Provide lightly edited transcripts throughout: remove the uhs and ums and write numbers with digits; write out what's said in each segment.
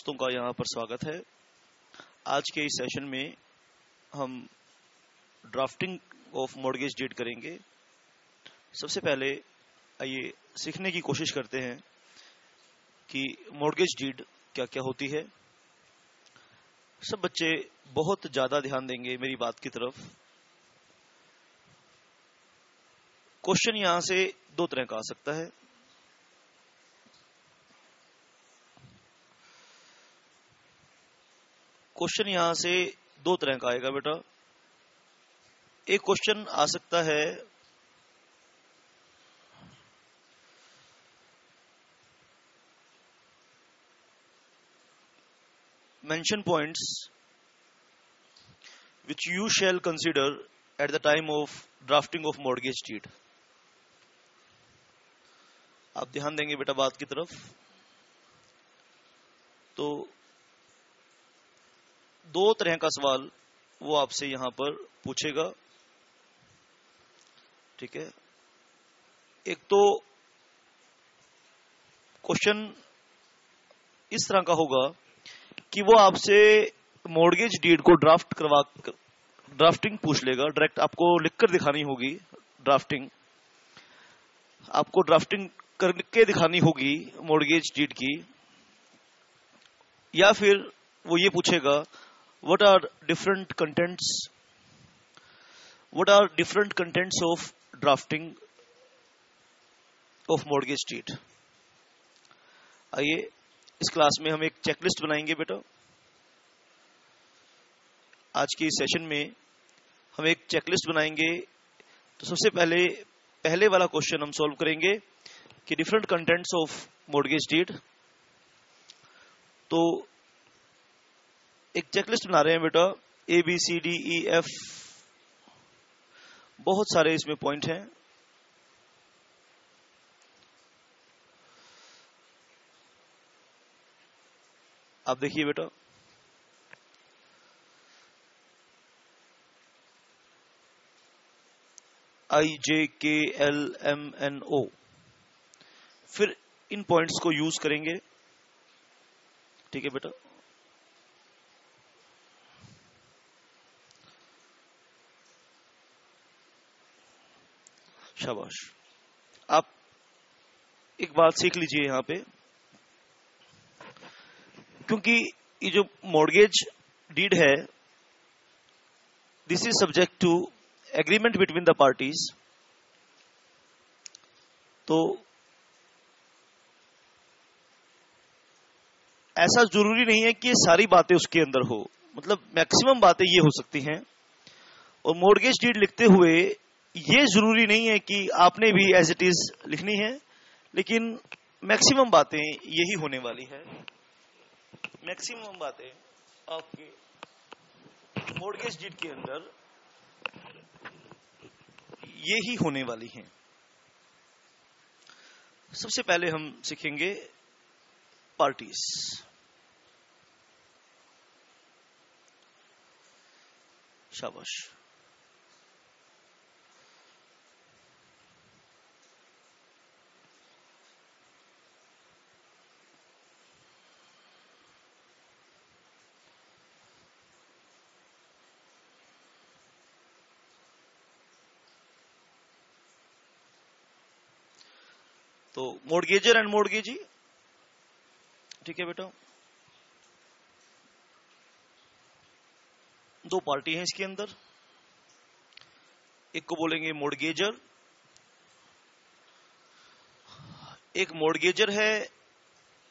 दोस्तों का यहाँ पर स्वागत है। आज के इस सेशन में हम ड्राफ्टिंग ऑफ मॉर्गेज डीड करेंगे। सबसे पहले आइए सीखने की कोशिश करते हैं कि मॉर्गेज डीड क्या क्या होती है। सब बच्चे बहुत ज्यादा ध्यान देंगे मेरी बात की तरफ। क्वेश्चन यहां से दो तरह का आ सकता है। क्वेश्चन यहां से दो तरह का आएगा बेटा। एक क्वेश्चन आ सकता है mention points which you shall consider at the time of drafting of mortgage deed। आप ध्यान देंगे बेटा बात की तरफ। तो दो तरह का सवाल वो आपसे यहां पर पूछेगा, ठीक है। एक तो क्वेश्चन इस तरह का होगा कि वो आपसे मॉर्गेज डीड को ड्राफ्टिंग पूछ लेगा। डायरेक्ट आपको लिखकर दिखानी होगी ड्राफ्टिंग, आपको ड्राफ्टिंग करके दिखानी होगी मॉर्गेज डीड की। या फिर वो ये पूछेगा what are different contents of drafting of mortgage deed। आइए इस क्लास में हम एक चेकलिस्ट बनाएंगे बेटा। आज के इस सेशन में हम एक चेकलिस्ट बनाएंगे। तो सबसे पहले वाला क्वेश्चन हम सॉल्व करेंगे कि different contents of mortgage deed. तो एक चेकलिस्ट बना रहे हैं बेटा, ABCDEF, बहुत सारे इसमें पॉइंट हैं। आप देखिए बेटा, IJKLMNO, फिर इन पॉइंट्स को यूज करेंगे, ठीक है बेटा। शाबाश। आप एक बात सीख लीजिए यहां पे, क्योंकि ये जो मॉर्गेज डीड है, this is subject to agreement between the parties. तो ऐसा जरूरी नहीं है कि ये सारी बातें उसके अंदर हो, मतलब मैक्सिमम बातें ये हो सकती हैं। और मॉर्गेज डीड लिखते हुए ये जरूरी नहीं है कि आपने भी एज इट इज लिखनी है, लेकिन मैक्सिमम बातें यही होने वाली है। मैक्सिमम बातें आपके मॉर्गेज डीड के अंदर यही होने वाली हैं। सबसे पहले हम सीखेंगे पार्टीज। शाबाश। तो मॉर्गेजर एंड मॉर्गेजी, ठीक है बेटा। दो पार्टी हैं इसके अंदर, एक को बोलेंगे मॉर्गेजर, एक मॉर्गेजर है,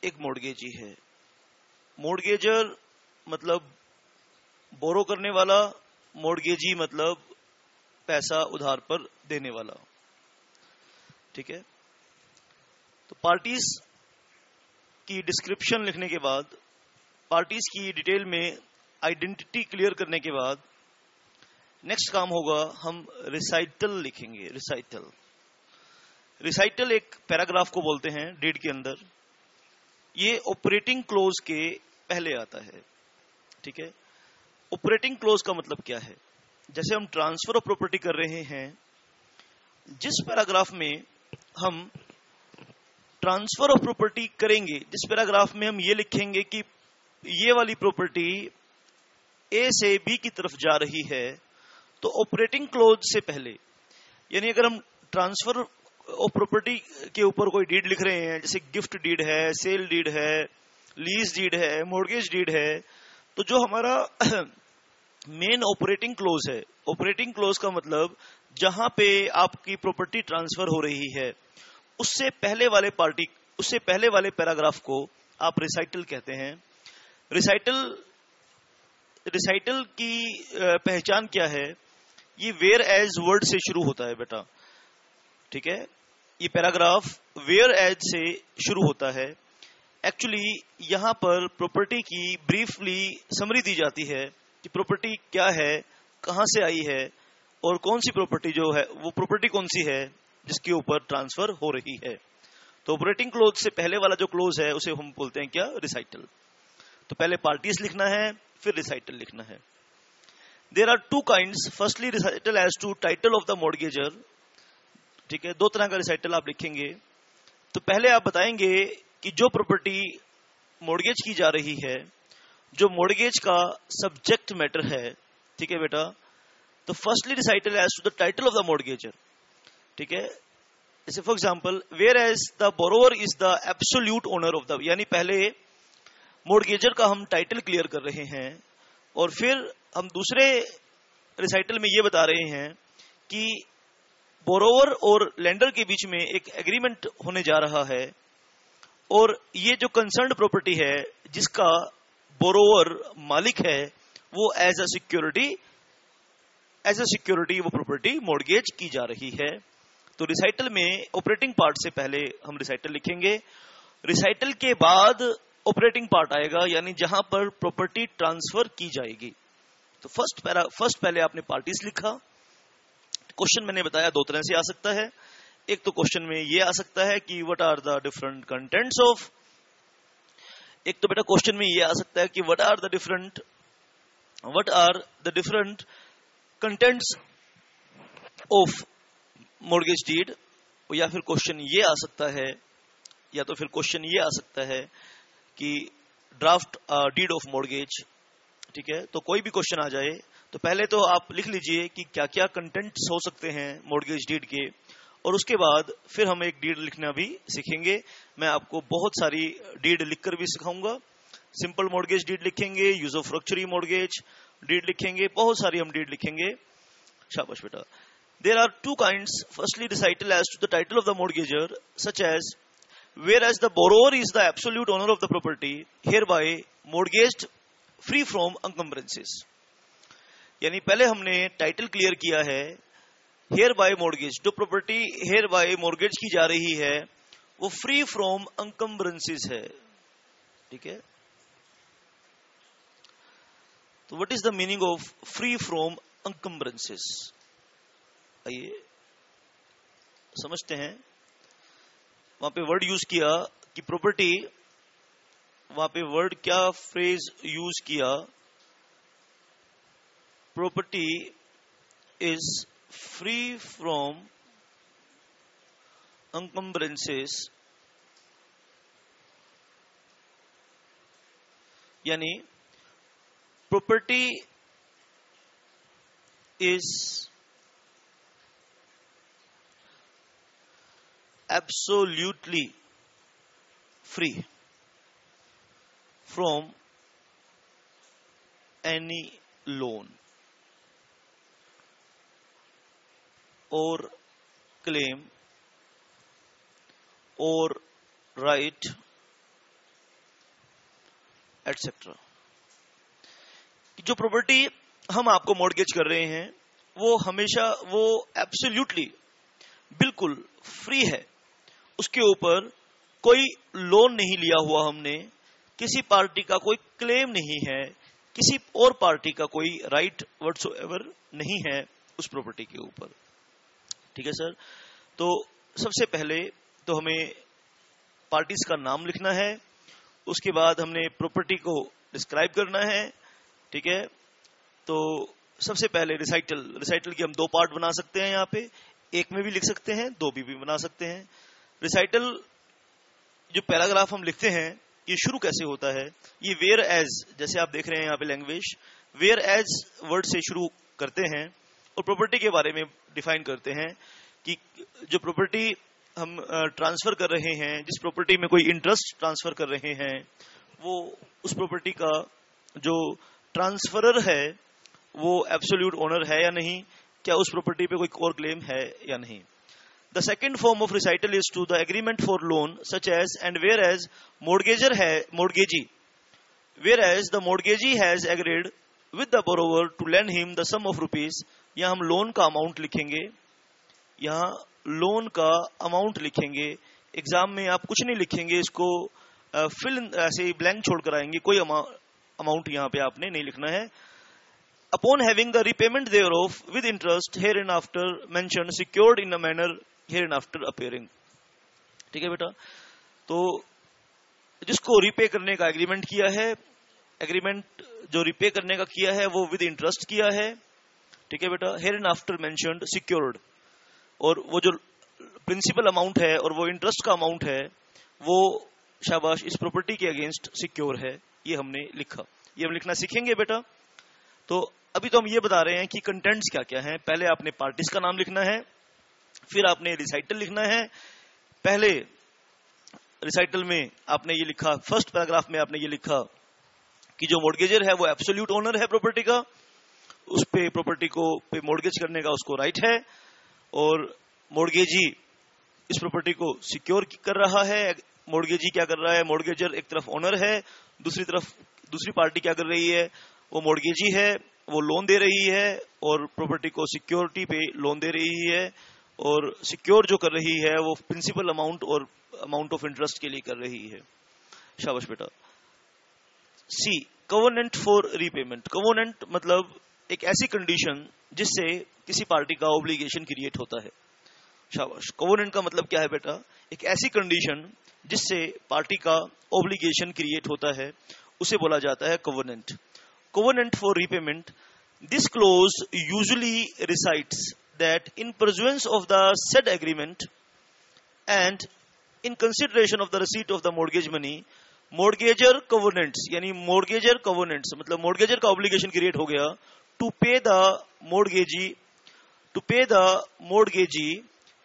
एक मॉर्गेजी है। मॉर्गेजर मतलब बोरो करने वाला, मॉर्गेजी मतलब पैसा उधार पर देने वाला, ठीक है। तो पार्टीज की डिस्क्रिप्शन लिखने के बाद, पार्टीज की डिटेल में आइडेंटिटी क्लियर करने के बाद, नेक्स्ट काम होगा हम रिसाइटल लिखेंगे। रिसाइटल एक पैराग्राफ को बोलते हैं डीड के अंदर। ये ऑपरेटिंग क्लोज के पहले आता है, ठीक है। ऑपरेटिंग क्लोज का मतलब क्या है? जैसे हम ट्रांसफर ऑफ प्रॉपर्टी कर रहे हैं, जिस पैराग्राफ में हम ट्रांसफर ऑफ प्रॉपर्टी करेंगे, जिस पैराग्राफ में हम ये लिखेंगे कि ये वाली प्रॉपर्टी ए से बी की तरफ जा रही है तो ऑपरेटिंग क्लोज से पहले, यानी अगर हम ट्रांसफर ऑफ प्रॉपर्टी के ऊपर कोई डीड लिख रहे हैं, जैसे गिफ्ट डीड है, सेल डीड है, लीज डीड है, मॉर्गेज डीड है, तो जो हमारा मेन ऑपरेटिंग क्लोज है, ऑपरेटिंग क्लोज का मतलब जहां पे आपकी प्रॉपर्टी ट्रांसफर हो रही है उससे पहले वाले पैराग्राफ को आप रिसाइटल कहते हैं। रिसाइटल की पहचान क्या है? ये वेयर एज वर्ड से शुरू होता है बेटा, ठीक है। ये पैराग्राफ वेयर एज से शुरू होता है। एक्चुअली यहां पर प्रॉपर्टी की ब्रीफली समरी दी जाती है कि प्रॉपर्टी क्या है, कहां से आई है और कौन सी प्रॉपर्टी जो है वो प्रॉपर्टी कौन सी है जिसके ऊपर ट्रांसफर हो रही है। तो ऑपरेटिंग क्लोज से पहले वाला जो क्लोज है उसे हम बोलते हैं क्या? रिसाइटल। तो पहले पार्टीज लिखना है, फिर रिसाइटल लिखना है। There are two kinds. Firstly recital as to title of the mortgagor, ठीक है। दो तरह का रिसाइटल आप लिखेंगे। तो पहले आप बताएंगे कि जो प्रॉपर्टी मॉर्गेज की जा रही है, जो मॉर्गेज का सब्जेक्ट मैटर है, ठीक है बेटा। तो firstly recital as to the title of the mortgagor, ठीक है। जैसे for example, where as the borrower is the absolute owner of the, यानी पहले मॉर्गेजर का हम टाइटल क्लियर कर रहे हैं और फिर हम दूसरे रिसाइटल में ये बता रहे हैं कि बोरोवर और लेंडर के बीच में एक एग्रीमेंट होने जा रहा है और ये जो कंसर्न्ड प्रॉपर्टी है जिसका बोरोवर मालिक है वो एज अ सिक्योरिटी वो प्रॉपर्टी मॉर्गेज की जा रही है। तो रिसाइटल में ऑपरेटिंग पार्ट से पहले हम रिसाइटल लिखेंगे, रिसाइटल के बाद ऑपरेटिंग पार्ट आएगा, यानी जहां पर प्रॉपर्टी ट्रांसफर की जाएगी। तो फर्स्ट पहले आपने पार्टीज लिखा। क्वेश्चन मैंने बताया दो तरह से आ सकता है। एक तो क्वेश्चन में ये आ सकता है कि what are the different contents of, एक तो बेटा क्वेश्चन में ये आ सकता है कि what are the different contents of mortgage deed, या फिर क्वेश्चन ये आ सकता है, या तो फिर क्वेश्चन ये आ सकता है कि ड्राफ्ट डीड ऑफ मॉर्गेज, ठीक है। तो कोई भी क्वेश्चन आ जाए तो पहले तो आप लिख लीजिए कि क्या क्या कंटेंट्स हो सकते हैं मॉर्गेज डीड के, और उसके बाद फिर हम एक डीड लिखना भी सीखेंगे। मैं आपको बहुत सारी डीड लिखकर भी सिखाऊंगा। सिंपल मॉर्गेज डीड लिखेंगे, यूज ऑफ फ्रक्चरी मॉर्गेज डीड लिखेंगे, बहुत सारी हम डीड लिखेंगे। शाबाश बेटा। There are two kinds. Firstly, recital as to the title of the mortgagor, such as, whereas the borrower is the absolute owner of the property, hereby mortgaged free from encumbrances. यानी पहले हमने title clear किया है, hereby mortgage, जो property hereby mortgage की जा रही है वो फ्री फ्रॉम encumbrances है, ठीक है। तो what is the meaning of free from encumbrances? आइए समझते हैं। वहां पे वर्ड यूज किया कि प्रॉपर्टी, वहां पे वर्ड क्या फ्रेज यूज किया? Property is free from encumbrances, यानी property is absolutely free from any loan or claim or right etc. जो प्रॉपर्टी हम आपको मॉर्गेज कर रहे हैं वो हमेशा वो एब्सोल्युटली बिल्कुल फ्री है, उसके ऊपर कोई लोन नहीं लिया हुआ हमने, किसी पार्टी का कोई क्लेम नहीं है, किसी और पार्टी का कोई राइट व्हाटसोएवर नहीं है उस प्रॉपर्टी के ऊपर, ठीक है सर। तो सबसे पहले तो हमें पार्टीज का नाम लिखना है, उसके बाद हमने प्रॉपर्टी को डिस्क्राइब करना है, ठीक है। तो सबसे पहले रिसाइटल की हम दो पार्ट बना सकते हैं, यहाँ पे एक में भी लिख सकते हैं, दो भी बना सकते हैं। रिसाइटल जो पैराग्राफ हम लिखते हैं ये शुरू कैसे होता है, ये वेयर एज, जैसे आप देख रहे हैं यहाँ पे लैंग्वेज, वेयर एज वर्ड से शुरू करते हैं और प्रॉपर्टी के बारे में डिफाइन करते हैं कि जो प्रॉपर्टी हम ट्रांसफर कर रहे हैं, जिस प्रॉपर्टी में कोई इंटरेस्ट ट्रांसफर कर रहे हैं, वो उस प्रॉपर्टी का जो ट्रांसफरर है वो एब्सोल्यूट ओनर है या नहीं, क्या उस प्रॉपर्टी पे कोई और क्लेम है या नहीं. The second form of recital is to the agreement for loan such as and whereas mortgager है mortgagee, where as the mortgagee has agreed with the borrower to lend him the sum of rupees. यहाँ हम loan का amount लिखेंगे, यहाँ loan का amount लिखेंगे. Exam में आप कुछ नहीं लिखेंगे, इसको फिल ऐसे ही ब्लैंक छोड़ कर आएंगे, कोई अमाउंट यहाँ पे आपने नहीं लिखना है. Upon having the repayment thereof with interest hereinafter mentioned secured in a manner hereinafter appearing. ठीक है बेटा, तो जिसको रिपे करने का एग्रीमेंट किया है, एग्रीमेंट जो रिपे करने का किया है वो विद इंटरेस्ट किया है. ठीक है बेटा, here in after mentioned secured, और वो जो प्रिंसिपल अमाउंट है और वो इंटरेस्ट का अमाउंट है वो शाबाश इस प्रॉपर्टी के अगेंस्ट सिक्योर है. ये हमने लिखा, ये हम लिखना सीखेंगे बेटा. तो अभी तो हम ये बता रहे हैं कि कंटेंट्स क्या क्या हैं. पहले आपने पार्टीज का नाम लिखना है, फिर आपने रिसाइटल लिखना है. पहले रिसाइटल में आपने ये लिखा, फर्स्ट पैराग्राफ में आपने ये लिखा कि जो मॉर्गेजर है वो एब्सोल्यूट ओनर है प्रॉपर्टी का, उस पे प्रॉपर्टी को पे मॉर्गेज करने का उसको राइट है, और मॉर्गेजी इस प्रॉपर्टी को सिक्योर कर रहा है. मॉर्गेजी क्या कर रहा है, मॉर्गेजर एक तरफ ओनर है, दूसरी तरफ दूसरी पार्टी क्या कर रही है, वो मॉर्गेजी है, वो लोन दे रही है और प्रॉपर्टी को सिक्योरिटी पे लोन दे रही है, और सिक्योर जो कर रही है वो प्रिंसिपल अमाउंट और अमाउंट ऑफ इंटरेस्ट के लिए कर रही है. शाबाश बेटा. सी, कवर्नेंट फॉर रीपेमेंट. कवर्नेंट मतलब एक ऐसी कंडीशन जिससे किसी पार्टी का ऑब्लिगेशन क्रिएट होता है. शाबाश. कवर्नेंट का मतलब क्या है बेटा, एक ऐसी कंडीशन जिससे पार्टी का ऑब्लिगेशन क्रिएट होता है, उसे बोला जाता है covenant. Covenant for repayment. This clause usually recites that in pursuance of the said agreement and in consideration of the receipt of the mortgage money, mortgager covenants, यानी mortgager covenants मतलब mortgager का obligation create हो गया to pay the mortgagee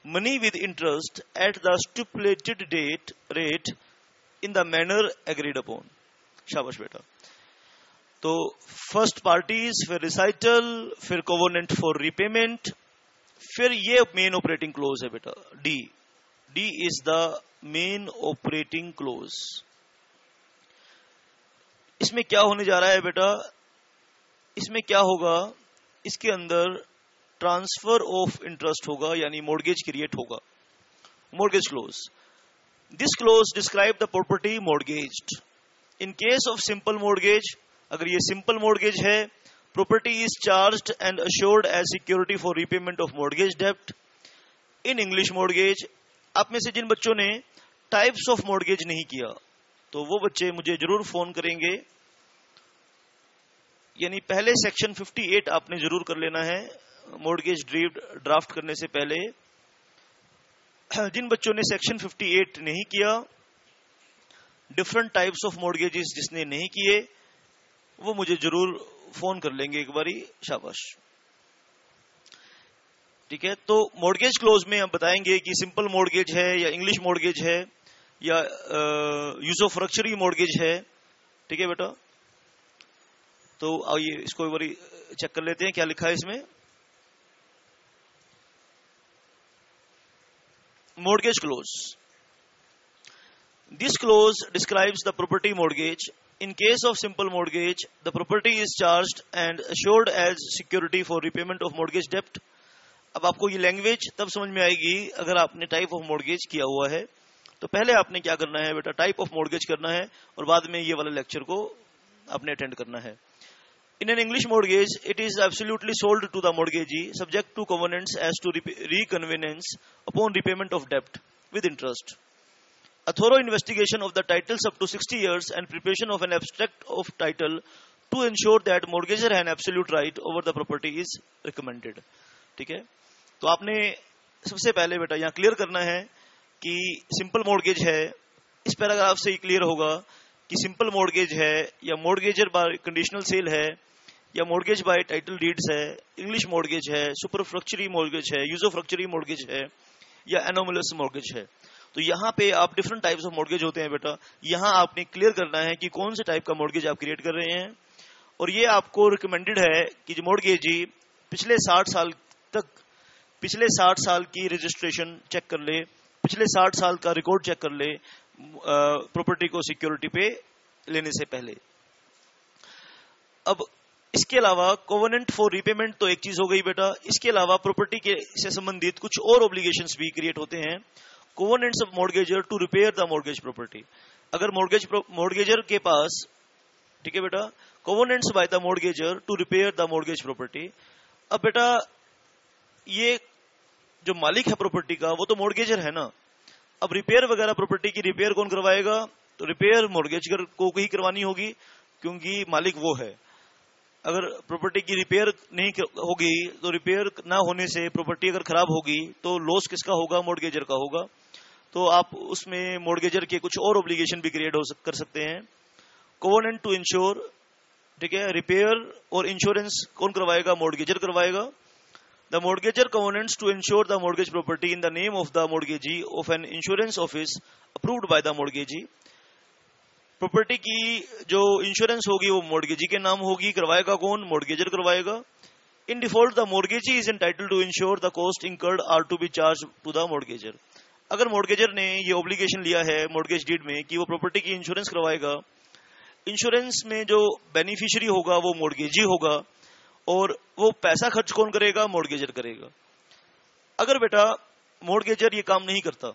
money with interest at the stipulated rate in the manner agreed upon. शाबाश बेटा. तो first parties, फिर recital, फिर कोवेनेंट फॉर रीपेमेंट, फिर ये मेन ऑपरेटिंग क्लोज है बेटा. D, D is the main operating close. इसमें क्या होने जा रहा है बेटा, इसमें क्या होगा, इसके अंदर ट्रांसफर ऑफ इंटरेस्ट होगा, यानी मॉर्गेज क्रिएट होगा. Mortgage clause. This clause describe the property mortgaged. In case of simple mortgage, अगर ये सिंपल मॉर्गेज है, property is charged and assured as security for repayment of mortgage डेब्ट. In English mortgage, आप में से जिन बच्चों ने टाइप्स ऑफ मॉर्गेज नहीं किया तो वो बच्चे मुझे जरूर फोन करेंगे, यानी पहले सेक्शन 58 आपने जरूर कर लेना है मॉर्गेज ड्राफ्ट करने से पहले. जिन बच्चों ने सेक्शन 58 नहीं किया, डिफरेंट टाइप्स ऑफ मॉर्गेजेस जिसने नहीं किए, वो मुझे जरूर फोन कर लेंगे एक बारी. शाबाश. ठीक है, तो मॉर्गेज क्लोज में हम बताएंगे कि सिंपल मॉर्गेज है या इंग्लिश मॉर्गेज है या यूसोफ्रक्चरी मॉर्गेज है. ठीक है बेटा, तो आइए इसको एक बारी चेक कर लेते हैं क्या लिखा है इसमें. Mortgage clause. This close describes the property mortgage. In case of simple mortgage, the property is charged and assured as security for repayment of mortgage debt. अब आपको ये लैंग्वेज तब समझ में आएगी अगर आपने टाइप ऑफ मॉर्गेज किया हुआ है. तो पहले आपने क्या करना है बेटा, टाइप ऑफ मॉर्गेज करना है और बाद में ये वाला लेक्चर को आपने अटेंड करना है. In an English mortgage, it is absolutely sold to the mortgagee, subject to covenants as to reconvenience upon repayment of debt with interest. A thorough investigation of the titles up to 60 years and preparation of an abstract of title to ensure that mortgagor has an absolute right over the property is recommended. ठीक है, तो आपने सबसे पहले बेटा यहाँ clear करना है कि सिंपल मॉर्गेज है. इस पैराग्राफ से ही क्लियर होगा कि सिंपल मॉर्गेज है या मॉर्गेजर बाय कंडीशनल सेल है या मॉर्गेज बाय टाइटल डीड्स है, इंग्लिश मॉर्गेज है, सुपरफ्रक्चरी मॉर्गेज है, यूजोफ्रक्चरी मॉर्गेज है या एनोमलस मॉर्गेज है। तो यहाँ पे आप डिफरेंट टाइप्स ऑफ मॉर्गेज होते हैं बेटा, यहाँ आपने क्लियर करना है कि कौन से टाइप का मॉर्गेज आप क्रिएट कर रहे हैं। और ये आपको रिकमेंडेड है कि जो मॉर्गेजी पिछले 60 साल की रजिस्ट्रेशन चेक कर ले, पिछले 60 साल का रिकॉर्ड चेक कर ले प्रॉपर्टी को सिक्योरिटी पे लेने से पहले। अब इसके अलावा कोवेनेंट फॉर रीपेमेंट तो एक चीज हो गई बेटा, इसके अलावा प्रॉपर्टी के से संबंधित कुछ और ऑब्लिगेशंस भी क्रिएट होते हैं। Covenants of mortgagor to repair the mortgage property. अगर मॉर्गेजर के पास, ठीक है बेटा, covenants by the mortgagor to repair the mortgage property. अब बेटा ये जो मालिक है प्रॉपर्टी का वो तो मॉर्गेजर है ना, अब रिपेयर वगैरह प्रॉपर्टी की रिपेयर कौन करवाएगा? तो रिपेयर मॉर्गेजर को ही करवानी होगी क्योंकि मालिक वो है। अगर प्रॉपर्टी की रिपेयर नहीं होगी तो रिपेयर ना होने से प्रॉपर्टी अगर खराब होगी तो लॉस किसका होगा? मॉर्गेजर का होगा। तो आप उसमें मॉर्गेजर के कुछ और ऑब्लिगेशन भी क्रिएट कर सकते हैं। कोवेनेंट टू इंश्योर, ठीक है, रिपेयर और इंश्योरेंस कौन करवाएगा? मॉर्गेजर करवाएगा। The mortgagor covenants to insure the mortgage property in the name of the mortgagee of an insurance office approved by the mortgagee. Property की जो इंश्योरेंस होगी वो मॉर्गेजी के नाम होगी, करवाएगा कौन? मॉर्गेजर करवाएगा। In default the mortgagee is entitled to insure the cost incurred are to be charge to the mortgagor. अगर मॉर्गेजर ने ये ऑब्लिगेशन लिया है मॉर्गेज डीड में कि वो प्रॉपर्टी की इंश्योरेंस करवाएगा, इंश्योरेंस में जो बेनिफिशियरी होगा वो मॉर्गेजी होगा और वो पैसा खर्च कौन करेगा? मॉर्गेजर करेगा। अगर बेटा मॉर्गेजर ये काम नहीं करता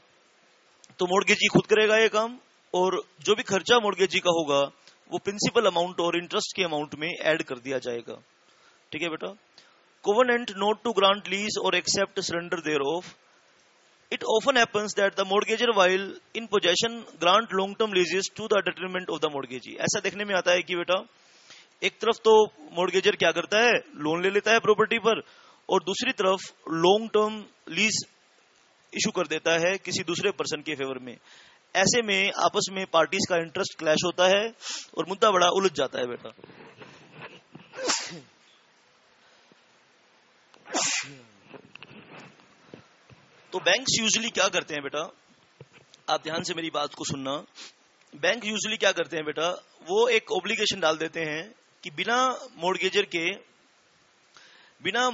तो मॉर्गेजी खुद करेगा ये काम, और जो भी खर्चा मॉर्गेजी का होगा वो प्रिंसिपल अमाउंट और इंटरेस्ट के अमाउंट में ऐड कर दिया जाएगा। ठीक है बेटा। Covenant not to grant lease और accept surrender thereof. It often happens that the mortgagor while in possession grant long term leases to the detriment of the mortgagee. ऐसा देखने में आता है कि बेटा एक तरफ तो मॉर्गेजर क्या करता है? लोन ले लेता है प्रॉपर्टी पर, और दूसरी तरफ लॉन्ग टर्म लीज इशू कर देता है किसी दूसरे पर्सन के फेवर में। ऐसे में आपस में पार्टीज का इंटरेस्ट क्लैश होता है और मुद्दा बड़ा उलझ जाता है बेटा। तो बैंक्स यूजुअली क्या करते हैं बेटा, आप ध्यान से मेरी बात को सुनना। बैंक यूजुअली क्या करते हैं बेटा, वो एक ऑब्लिगेशन डाल देते हैं कि बिना मॉर्गेजर के, बिना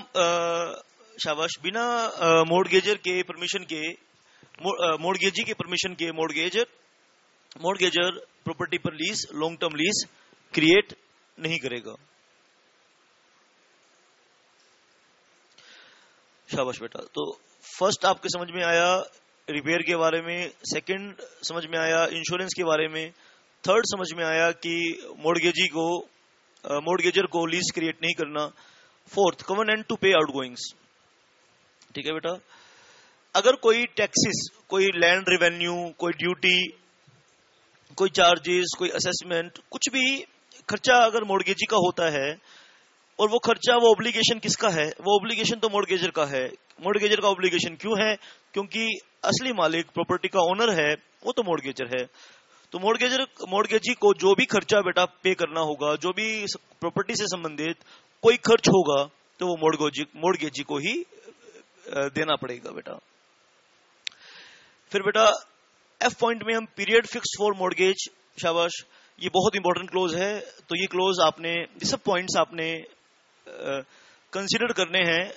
मॉर्गेजर के परमिशन के, मॉर्गेजी के परमिशन के मॉर्गेजर प्रॉपर्टी पर lease, long term lease create नहीं करेगा। शाबाश बेटा। तो फर्स्ट आपके समझ में आया रिपेयर के बारे में, सेकंड समझ में आया इंश्योरेंस के बारे में, थर्ड समझ में आया कि मॉर्गेजर को लीज क्रिएट नहीं करना, फोर्थ कोवेनेंट टू पे आउटगोइंग्स। ठीक है बेटा। अगर कोई टैक्सेस, कोई लैंड रेवेन्यू, कोई ड्यूटी, कोई चार्जेस, कोई असेसमेंट, कुछ भी खर्चा अगर मॉर्गेजी का होता है और वो खर्चा, वो ऑब्लिगेशन किसका है? वो ऑब्लिगेशन तो मॉर्गेजर का है। मॉर्गेजर का ऑब्लिगेशन क्यों है? क्योंकि असली मालिक, प्रॉपर्टी का ओनर है, वो तो मॉर्गेजर है। तो मॉर्गेजी को जो भी खर्चा बेटा पे करना होगा, जो भी प्रॉपर्टी से संबंधित कोई खर्च होगा, तो वो मॉर्गेजी को ही देना पड़ेगा बेटा। फिर बेटा एफ पॉइंट में हम पीरियड फिक्स फॉर मॉर्गेज। शाबाश, ये बहुत इंपॉर्टेंट क्लोज है। तो ये क्लोज आपने, ये सब पॉइंट्स आपने कंसीडर करने हैं,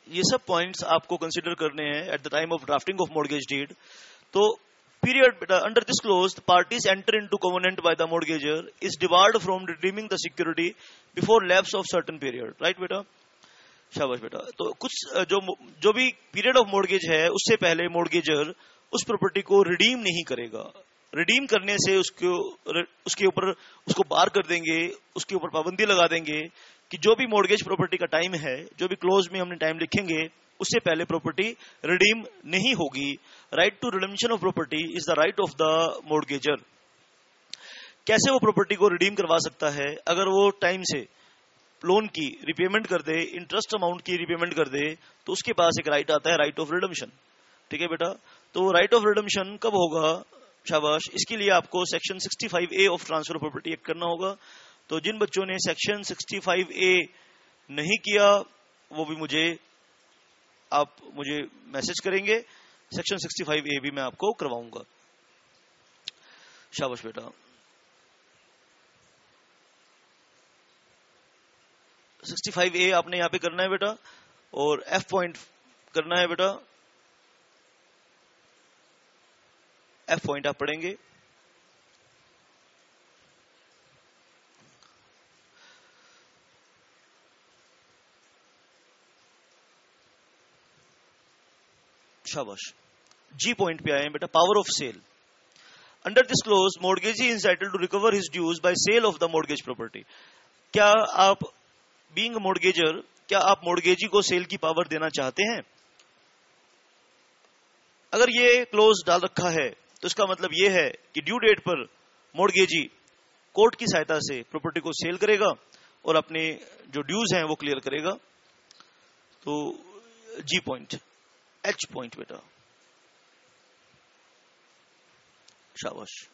ये सब पॉइंट्स आपको कंसीडर करने हैं at the time of drafting of mortgage deed. तो पीरियड बेटा, under this clause the parties enter into covenant by the mortgagor is debarred from redeeming the security before lapse of certain period. Right बेटा। शाबाश बेटा। तो कुछ जो भी period of mortgage है उससे पहले मॉर्गेजर उस प्रॉपर्टी को रिडीम नहीं करेगा। रिडीम करने से उसके ऊपर उसको बार कर देंगे, उसके ऊपर पाबंदी लगा देंगे कि जो भी मॉर्गेज प्रॉपर्टी का टाइम है, जो भी क्लोज में हमने टाइम लिखेंगे, उससे पहले प्रॉपर्टी रिडीम नहीं होगी। Right to redemption of property is the right of the mortgagor. कैसे वो प्रॉपर्टी को रिडीम करवा सकता है? अगर वो टाइम से लोन की रिपेमेंट कर दे, इंटरेस्ट अमाउंट की रिपेमेंट कर दे, तो उसके पास एक राइट आता है, राइट ऑफ रिडेम्पशन। ठीक है बेटा। तो राइट ऑफ रिडेम्पशन कब होगा? शाबाश। इसके लिए आपको section 65A of transfer property act करना होगा। तो जिन बच्चों ने सेक्शन 65A नहीं किया वो भी आप मुझे मैसेज करेंगे, सेक्शन 65A भी मैं आपको करवाऊंगा। शाबाश बेटा। 65A आपने यहां पे करना है बेटा, और F पॉइंट करना है बेटा। F पॉइंट आप पढ़ेंगे। शाबाश। G पॉइंट पे आए हैं बेटा, power of sale. Under this clause mortgagee entitled to recover his dues by sale of the mortgage property. क्या आप बीइंग मोर्गेजर, क्या आप मोर्गेजी को सेल की पावर देना चाहते हैं? अगर ये क्लोज डाल रखा है तो इसका मतलब ये है कि ड्यू डेट पर मोर्गेजी कोर्ट की सहायता से प्रॉपर्टी को सेल करेगा और अपने जो ड्यूज हैं वो क्लियर करेगा। तो G पॉइंट। H पॉइंट बेटा, शाबाश।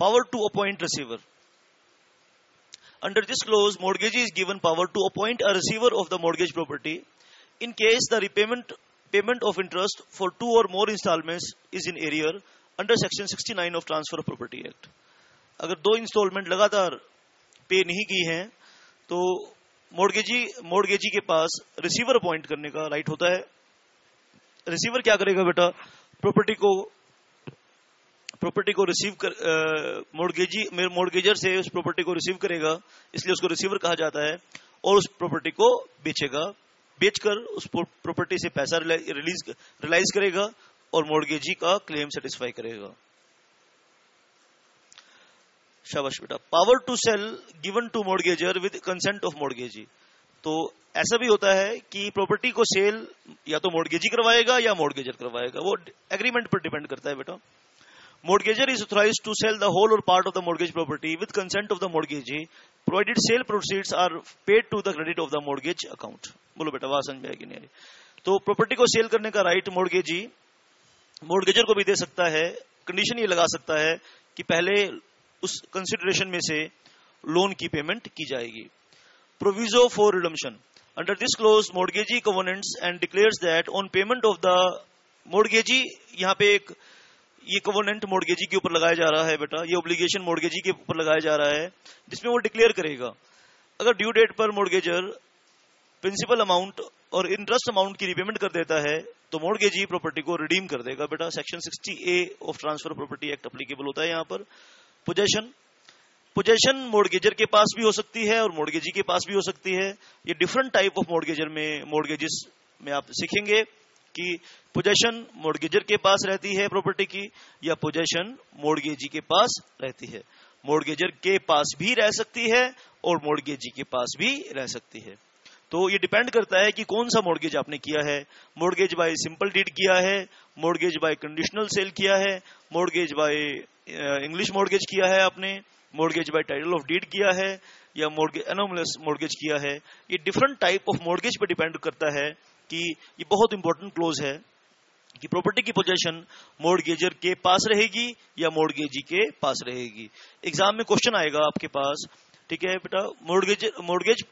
Power to appoint receiver. Under this clause, mortgagee is given power to appoint a receiver of the mortgage property in case the payment of interest for 2 or more installments is in arrear under section 69 of Transfer of Property Act. अगर 2 instalment लगातार पे नहीं की हैं तो मोर्गेजी के पास receiver appoint करने का राइट होता है। रिसीवर क्या करेगा बेटा? प्रॉपर्टी को रिसीव कर मोर्गेजर से उस प्रॉपर्टी को रिसीव करेगा, इसलिए उसको रिसीवर कहा जाता है, और उस प्रॉपर्टी को बेचकर उस प्रॉपर्टी से पैसा रिलाइज करेगा और मोर्गेजी का क्लेम सेटिस्फाई करेगा। शाबाश बेटा। Power to sell given to mortgagor with consent of mortgagee. तो ऐसा भी होता है कि प्रॉपर्टी को सेल या तो मोर्गेजी करवाएगा या मोर्गेजर करवाएगा, वो एग्रीमेंट पर डिपेंड करता है बेटा। Mortgager is authorized to sell the whole or part of the mortgage property with consent of the mortgagee, provided sale proceeds are paid to the credit of the mortgage account. बोलो बेटा, बात समझ में आएगी नहीं आई? तो प्रॉपर्टी को cell करने का राइट मोर्गेजर को भी दे सकता है। कंडीशन ये लगा सकता है कि पहले उस कंसिडरेशन में से लोन की पेमेंट की जाएगी। Proviso for redemption. Under this clause mortgagee covenants and declares that on payment of the mortgagee, यहाँ पे ये कवर्नेंट मोर्गेजी के ऊपर लगाया जा रहा है बेटा, ये ऑब्लिगेशन मोर्गेजी के ऊपर लगाया जा रहा है, जिसमें वो डिक्लेयर करेगा अगर ड्यू डेट पर मोर्गेजर प्रिंसिपल अमाउंट और इंटरेस्ट अमाउंट की रिपेमेंट कर देता है तो मोर्गेजी प्रॉपर्टी को रिडीम कर देगा बेटा। Section 60A of transfer property act applicable होता है यहाँ पर। पोजेशन मोर्गेजर के पास भी हो सकती है और मोर्गेजी के पास भी हो सकती है। ये डिफरेंट टाइप ऑफ मोर्गेजेस में आप सीखेंगे कि पोजेशन मोर्गेजर के पास रहती है प्रॉपर्टी की या पोजेशन मोर्गेजी के पास रहती है। मोर्गेजर के पास भी रह सकती है और मोर्गेजी के पास भी रह सकती है। तो ये डिपेंड करता है कि कौन सा मोर्गेज आपने किया है। मोर्गेज बाय सिंपल डीड किया है, मोर्गेज बाय कंडीशनल सेल किया है, मोर्गेज बाय इंग्लिश मोर्गेज किया है आपने, mortgage by title of deed किया है, या एनोमलस मोर्गेज किया है। ये डिफरेंट टाइप ऑफ मोर्गेज पे डिपेंड करता है कि ये बहुत इंपॉर्टेंट क्लोज है कि प्रॉपर्टी की पोजीशन मोर्गेजर के पास रहेगी या मोर्गेजी के पास रहेगी। एग्जाम में क्वेश्चन आएगा आपके पास, ठीक है बेटा, mortgage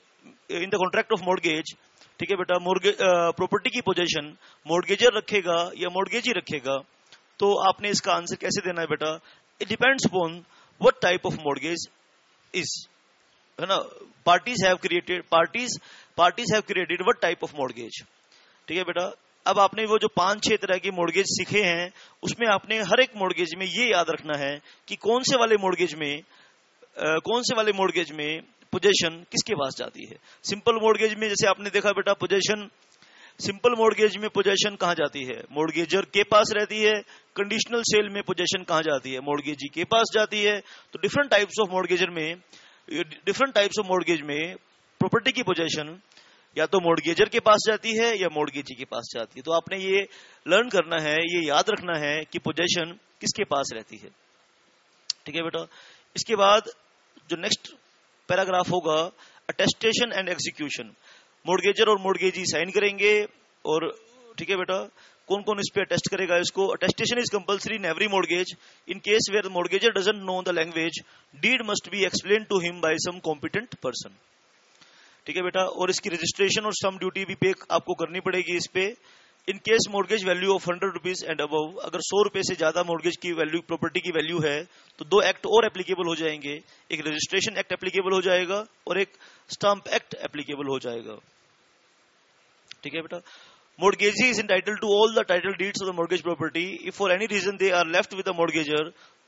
in the contract of mortgage, ठीक है बेटा, प्रॉपर्टी की पोजीशन मोर्गेजर रखेगा या मोर्गेजी रखेगा, तो आपने इसका आंसर कैसे देना है बेटा? It depends upon what type of mortgage is, है ना। Parties have created what type of mortgage, ठीक है बेटा। अब आपने वो जो 5-6 तरह के मोर्गेज सीखे हैं उसमें आपने हर एक मोर्गेज में ये याद रखना है कि कौन से वाले मोर्गेज में पोजीशन किसके पास जाती है। सिंपल मोर्गेज में जैसे आपने देखा बेटा, सिंपल मोर्गेज में पोजीशन कहां जाती है? मोर्गेजर के पास रहती है। कंडीशनल सेल में पोजीशन कहां जाती है? मोर्गेजी के पास जाती है। तो डिफरेंट टाइप्स ऑफ मोर्गेज में प्रॉपर्टी की पोजीशन या तो मोर्गेजर के पास जाती है या मोर्गेजी के पास जाती है। तो आपने ये लर्न करना है, ये याद रखना है कि पोजीशन किसके पास रहती है, ठीक है बेटा। इसके बाद जो नेक्स्ट पैराग्राफ होगा अटेस्टेशन एंड एग्जीक्यूशन, मोर्गेजर और मोर्गेजी साइन करेंगे और ठीक है बेटा, कौन कौन इस पे अटेस्ट करेगा इसको? Attestation is compulsory in every mortgage in case where the mortgagor doesn't know the language, deed must be explain to him by some competent person. ठीक है बेटा, और इसकी रजिस्ट्रेशन और सम ड्यूटी भी पे आपको करनी पड़ेगी इस पे। In case mortgage value of 100 rupees and above, अगर 100 रुपए से ज्यादा मोर्गेज की वैल्यू, प्रॉपर्टी की वैल्यू है, तो 2 एक्ट और एप्लीकेबल हो जाएंगे, एक रजिस्ट्रेशन एक्ट एप्लीकेबल हो जाएगा और एक स्टाम्प एक्ट एप्लीकेबल हो जाएगा। ठीक है बेटा, mortgagee is entitled to all the title deeds of the mortgage property if for any reason they are left with the mortgager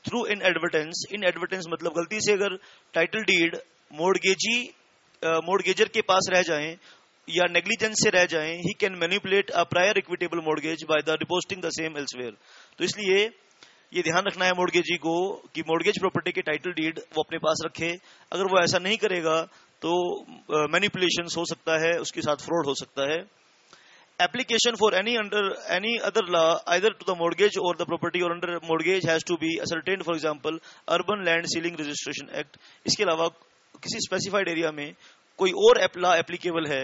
through inadvertence। inadvertence मतलब गलती से अगर टाइटल डीड मोर्गेजर के पास रह जाएं या नेग्लिजेंस से रह जाएं, he can manipulate a prior equitable mortgage by the depositing the same elsewhere। तो इसलिए ये ध्यान रखना है मोर्गेजी को कि मोर्गेज प्रॉपर्टी के टाइटल डीड वो अपने पास रखे। अगर वो ऐसा नहीं करेगा तो मैनिपुलेशन हो सकता है, उसके साथ फ्रॉड हो सकता है। Application for any other law either to the mortgage or the property or under mortgage has to be ascertained, for example Urban Land Ceiling Registration Act। इसके अलावा किसी स्पेसिफाइड एरिया में कोई और लॉ एप्लीकेबल है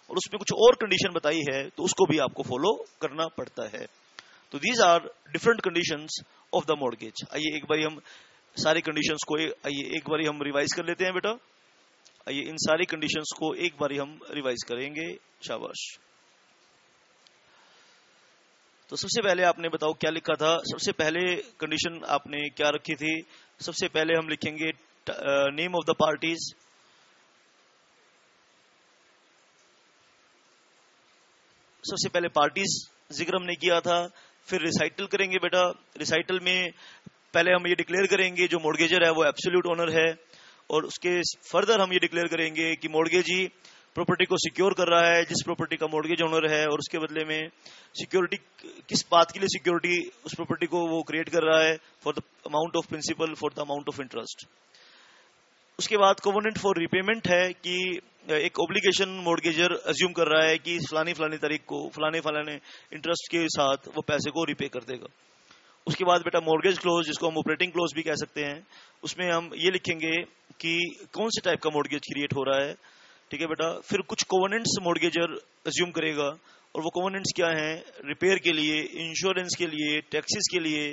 और उसमें कुछ और कंडीशन बताई है तो उसको भी आपको फॉलो करना पड़ता है। तो these are different conditions of the mortgage. आइए एक बारी हम सारी कंडीशंस को एक बारी हम रिवाइज कर लेते हैं बेटा। आइए इन सारी कंडीशंस को एक बारी हम रिवाइज करेंगे। शाबाश। तो सबसे पहले आपने बताओ क्या लिखा था? सबसे पहले कंडीशन आपने क्या रखी थी? सबसे पहले हम लिखेंगे नेम ऑफ द पार्टीज। सबसे पहले पार्टीज जिक्र हमने किया था, फिर रिसाइटल करेंगे बेटा। रिसाइटल में पहले हम ये डिक्लेयर करेंगे जो मोर्गेजर है वो एब्सोल्यूट ओनर है, और उसके फर्दर हम ये डिक्लेयर करेंगे कि मोर्गेजी प्रॉपर्टी को सिक्योर कर रहा है जिस प्रॉपर्टी का मोर्गेज ओनर है, और उसके बदले में सिक्योरिटी, किस बात के लिए सिक्योरिटी उस प्रॉपर्टी को वो क्रिएट कर रहा है, for the amount of principal, for the amount of interest. उसके बाद कोवेनेंट फॉर रिपेमेंट है कि एक ऑब्लिगेशन मोर्गेजर अज्यूम कर रहा है कि फलानी फलानी तारीख को फलाने फलाने इंटरेस्ट के साथ वो पैसे को रिपे कर देगा। उसके बाद बेटा मॉर्गेज क्लोज, जिसको हम ऑपरेटिंग क्लोज भी कह सकते हैं, उसमें हम ये लिखेंगे कि कौन से टाइप का मॉर्गेज क्रिएट हो रहा है। ठीक है बेटा, फिर कुछ कोवेनेंट्स मॉर्गेजर अज्यूम करेगा, और वो कोवेनेंट्स क्या हैं? रिपेयर के लिए, इंश्योरेंस के लिए, टैक्सेस के लिए।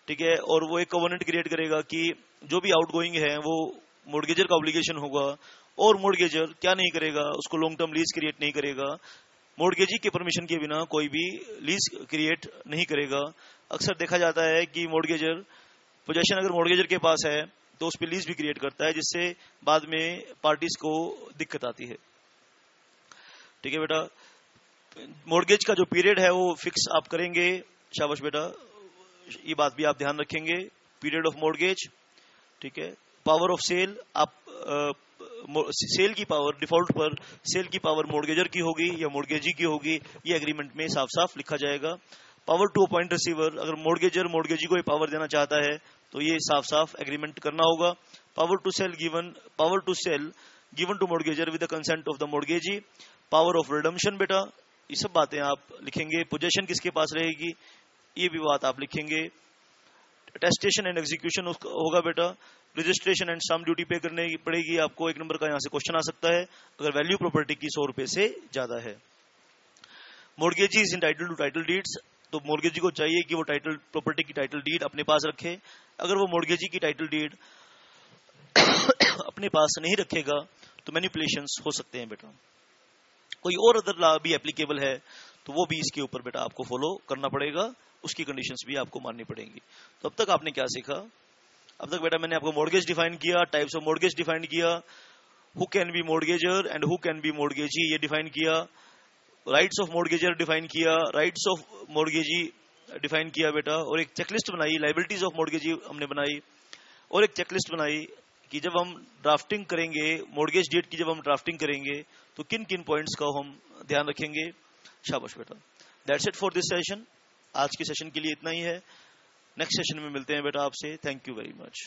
ठीक है, और वो एक कोवेनेंट क्रिएट करेगा कि जो भी आउटगोइंग है वो मॉर्गेजर का ऑब्लिगेशन होगा, और मॉर्गेजर क्या नहीं करेगा, उसको लॉन्ग टर्म लीज क्रिएट नहीं करेगा, मॉर्गेजी के परमिशन के बिना कोई भी लीज क्रिएट नहीं करेगा। अक्सर देखा जाता है कि मॉर्गेजर पोजेशन अगर मॉर्गेजर के पास है तो उस पर लीज भी क्रिएट करता है, जिससे बाद में पार्टीज को दिक्कत आती है। ठीक है बेटा, मॉर्गेज का जो पीरियड है वो फिक्स आप करेंगे। शाबाश बेटा, ये बात भी आप ध्यान रखेंगे, पीरियड ऑफ मॉर्गेज। ठीक है, पावर ऑफ सेल, आप सेल की पावर, डिफॉल्ट पर सेल की पावर मॉर्गेजर की होगी या मॉर्गेजी की होगी, ये एग्रीमेंट में साफ साफ लिखा जाएगा। पावर टू अपॉइंट रिसीवर, अगर मॉर्गेजर मॉर्गेजी को पावर देना चाहता है तो ये साफ साफ एग्रीमेंट करना होगा। Power to sell given to mortgagor with the consent of the mortgagee. Power of redemption बेटा, ये सब बातें आप लिखेंगे। पोजेशन किसके पास रहेगी, ये भी बात आप लिखेंगे। अटेस्टेशन एंड एग्जीक्यूशन होगा बेटा। रजिस्ट्रेशन एंड स्टाम्प ड्यूटी पे करने पड़ेगी आपको। 1 नंबर का यहां से क्वेश्चन आ सकता है अगर वैल्यू प्रॉपर्टी की 100 रुपए से ज्यादा है। Mortgagee is entitled to title deeds, तो मॉर्गेजी को चाहिए कि वो टाइटल प्रॉपर्टी की टाइटल डीड अपने पास रखे। अगर वो मॉर्गेजी की टाइटल डीड अपने पास नहीं रखेगा तो मैनिपुलेशंस हो सकते हैं बेटा। कोई और अदर लॉ भी एप्लीकेबल है तो वो भी इसके ऊपर बेटा आपको फॉलो करना पड़ेगा, उसकी कंडीशंस भी आपको माननी पड़ेंगी। तो अब तक आपने क्या सीखा? अब तक बेटा मैंने आपको मॉर्गेज डिफाइन किया, टाइप्स ऑफ मॉर्गेज डिफाइन किया, who can be mortgagor and who can be mortgagee ये डिफाइन किया, राइट्स ऑफ मॉर्गेजर डिफाइन किया, राइट्स ऑफ मॉर्गेजी डिफाइन किया बेटा, और एक चेकलिस्ट बनाई, लाइबिलिटीज ऑफ मॉर्गेजी हमने बनाई, और एक चेकलिस्ट बनाई कि जब हम ड्राफ्टिंग करेंगे मॉर्गेज डेट की, जब हम ड्राफ्टिंग करेंगे तो किन किन पॉइंट्स का हम ध्यान रखेंगे। शाबाश बेटा, that's it for this session. आज के सेशन के लिए इतना ही है। नेक्स्ट सेशन में मिलते हैं बेटा आपसे। Thank you very much.